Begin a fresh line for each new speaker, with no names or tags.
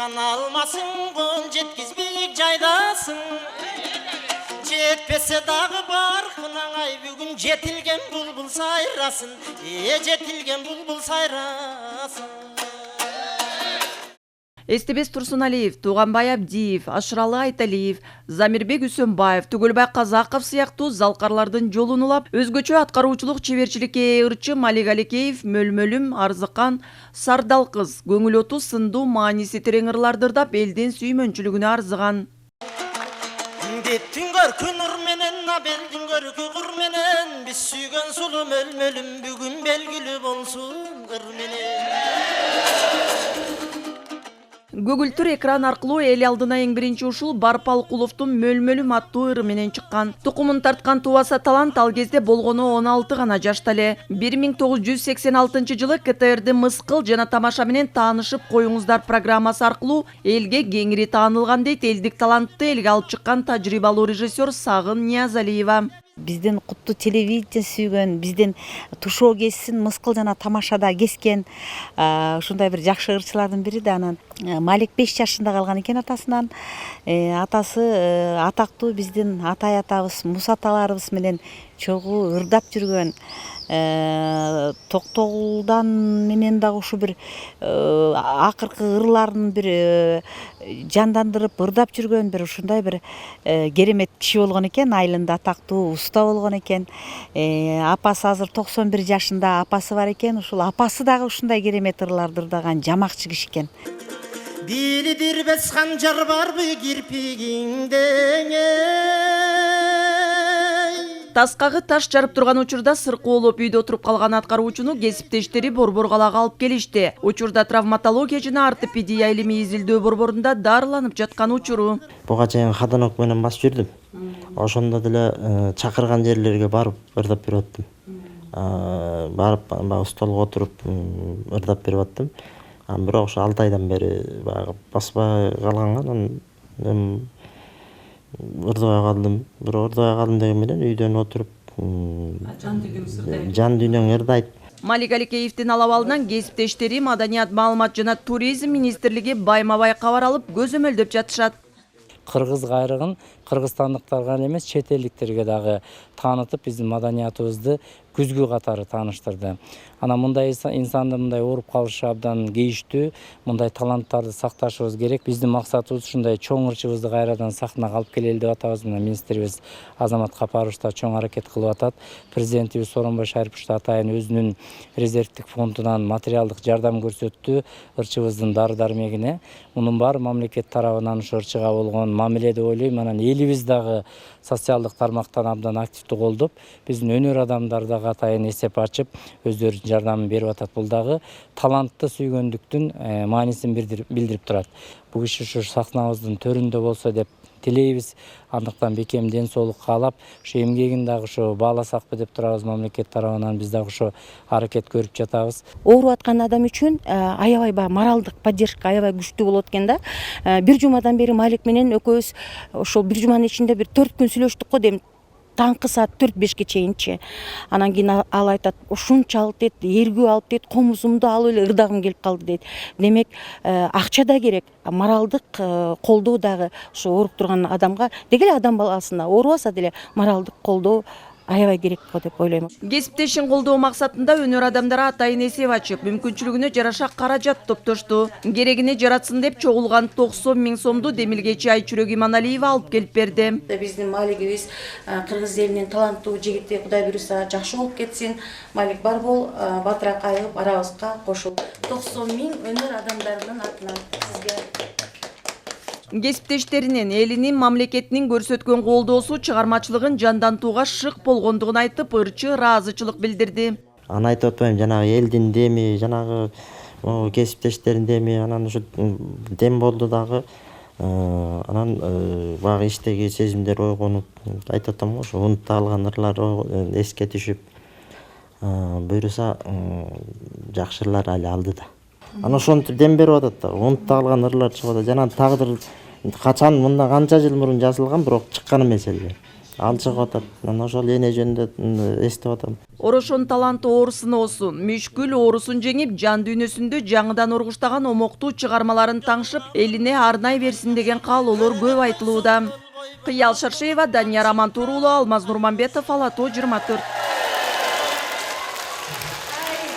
Ашқан алмасың, қол жеткізбей жайдасың. Жетпесе дағы барқынан ай, бүгін жетілген бұлбұл сайрасын, жетілген бұлбұл сайрасын.
Эстебес Турсуналиев, Туғанбай Абдиев, Ашыралы Айталиев, Замирбек Үсөнбаев, Түгөлбай Казаков сыяктуу залкарлардын жолун улап, өзгөчө аткаруучулук чеберчиликке ырчы Малик Алекеев, Мөлмөлүм, Арзыкан, Сардал кыз, көңүл оту сындуу мааниси терең ырлардырдап элдин сүймөнчүлүгүнө арзыган.
Түнгөр күнүр менен, абелдингөр күгүр менен, биз сүйгөн сулуу мөлмөлүм бүгүн белгилүү болсун ыр менен.
Көгүлтүр экран аркылуу эл алдына эң биринчи ушул Барпал Куловдун Мөлмөлүм аттуу ыры менен чыккан. Тукумун тарткан Туаса талант ал кезде болгону 16 гана жашта эле. 1986 жылы КТРдин Мыскыл жана тамаша менен таанышып коюңуздар программасы аркылуу элге кеңири таанылган дейт элдик талантты элге алып чыккан тажрыйбалуу режиссер Сагын Ниязалиева.
Бизден кутту телевидение сүйгөн, бизден тушоо кессин, Мыскыл жана тамашада кескен ушундай бир жакшы ырчылардын бири да. Анан Малик 5 жашында калган экен атасынан. Атасы атактуу биздин атай атабыз, Муса аталарыбыз менен чогуу ырдап жүргөн. Токтогулдан менен дагы ушу бир акыркы ырларын бир жандандырып ырдап жүргөн бир ушундай бир керемет киши болгон экен. Айылында атактуу уста болгон экен. Апасы азыр 91 жашында апасы бар экен. Ушул апасы дагы ушундай керемет ырларды ырдаган жамакчы киши экен.
Дили дирбес канжар барбы кирпигиңде?
Таскагы таш жарып турган учурда сыркоолоп үйдө отуруп калган аткаруучуну кесиптештери Борборгалага алып келишти. Учурда травматология жана ортопедия илими изилдөө борборунда дарыланып жаткан учуру.
Буга чейин ходунок менен басып жүрдүм. Ошондо деле чакырган жерлерге барып ырдап берип аттым. Барып столго отуруп ырдап берип аттым. Бирок ошо 6 айдан бери баспай калганга ырдабай калдым. Бирок ырдабай калдым деген менен үйдөн отуруп жан дүйнөң ырдайт.
Малик Алекеевдин алабалынан кесиптештери Маданият, маалымат жана туризм министрлиги байма-бай кабар алып көзөмөлдөп жатышат.
Кыргыз кайрыгын кыргызстандыктарга эмес, чет элдиктерге дагы таанытып, биздин маданиятыбызды күзгү катары тааныштырды. Ана мындай инсанды мындай ооруп калышы абдан кейиштүү. Мындай таланттарды сакташыбыз керек. Биздин максатыбыз ушундай чоң ырчыбызды кайрадан сахнага алып келели деп атабыз. Мына министрибиз Азамат Капарович да чоң аракет кылып атат. Президентибиз Сооронбай Шарипович да атайын өзүнүн резервдик фондунан материалдык жардам көрсөттү ырчыбыздын дары-дармегине. Мунун баары мамлекет тарабынан ушу ырчыга болгон мамиле деп ойлойм. Анан элибиз дагы социалдык тармактан абдан активдүү колдоп, биздин өнөр адамдары дагы атайын эсеп ачып, өздөрүнүн жардамын берип атат. Бул дагы талантты сүйгөндүктүн маанисин билдирип турат. Бул киши ушу сахнабыздын төрүндө болсо деп тилейбиз. Андыктан бекем ден соолук каалап, ушу эмгегин дагы ушу бааласакпы деп турабыз. Мамлекет тарабынан биз дагы ушу аракет көрүп жатабыз.
Ооруп аткан адам үчүн аябай моралдык поддержка аябай күчтүү болот экен да. Бир жумадан бери Малик менен экөөбүз ошол бир жуманын ичинде бир 4 күн сүйлөштүк го дейм. Таңкы саат 4-5ке чейинчи. Анан кийин ал айтат, ушунчалык дейт, эргүү алып дейт, комузумду алып эле ырдагым келип калды дейт. Демек, акча да керек, моралдык колдоо дагы ушу ооруп турган адамга, деги эле адам баласына оорубаса деле моралдык колдоо аябай керек го деп ойлойм.
Кесиптешин колдоо максатында өнөр адамдары атайын эсеп ачып, мүмкүнчүлүгүнө жараша каражат топтошту. Керегине жаратсын деп чогулган 90 000 сомду демилгечи Айчүрөк Иманалиева алып келип берди.
Биздин Малигибиз кыргыз элинин таланттуу жигити, Кудай буюрса жакшы болуп кетсин. Малик бар бол, батыраак айыгып арабызга кошул. 90 000 өнөр адамдарынын атынан сизге
Кесиптештеринин элинин мамлекетинин көрсөткөн колдоосу чыгармачылыгын жандантууга шык болгондугун айтып, ырчы ыраазычылык билдирди.
Аны айтып атпайм, жанагы элдин деми, жанагы кесиптештердин деми, анан ушу дем болду дагы. Анан баягы иштеги сезимдер ойгонуп, айтып атам го, ошо унутта калган ырлар эске түшүп, буюрса жакшы ырлар али алдыда. Анан ошентип дем берип атат да, унутта калган ырлар чыгып атат. Жана тагдыр качан, мындан канча жыл мурун жазылган, бирок чыкканы эмес эле. ал чыгып атат. Анан ошол эне жөнүндө эстеп атам.
Орошон таланты оорусун оосун, мүшкүл оорусун жеңип, жан дүйнөсүндө жаңыдан ургуштаган омоктуу чыгармаларын таңшып, элине арнай берсин деген каалоолор көп айтылууда. Кыял Шаршеева, Данияр Амантур уулу, Алмаз Нурманбетов, Ала Тоо 24.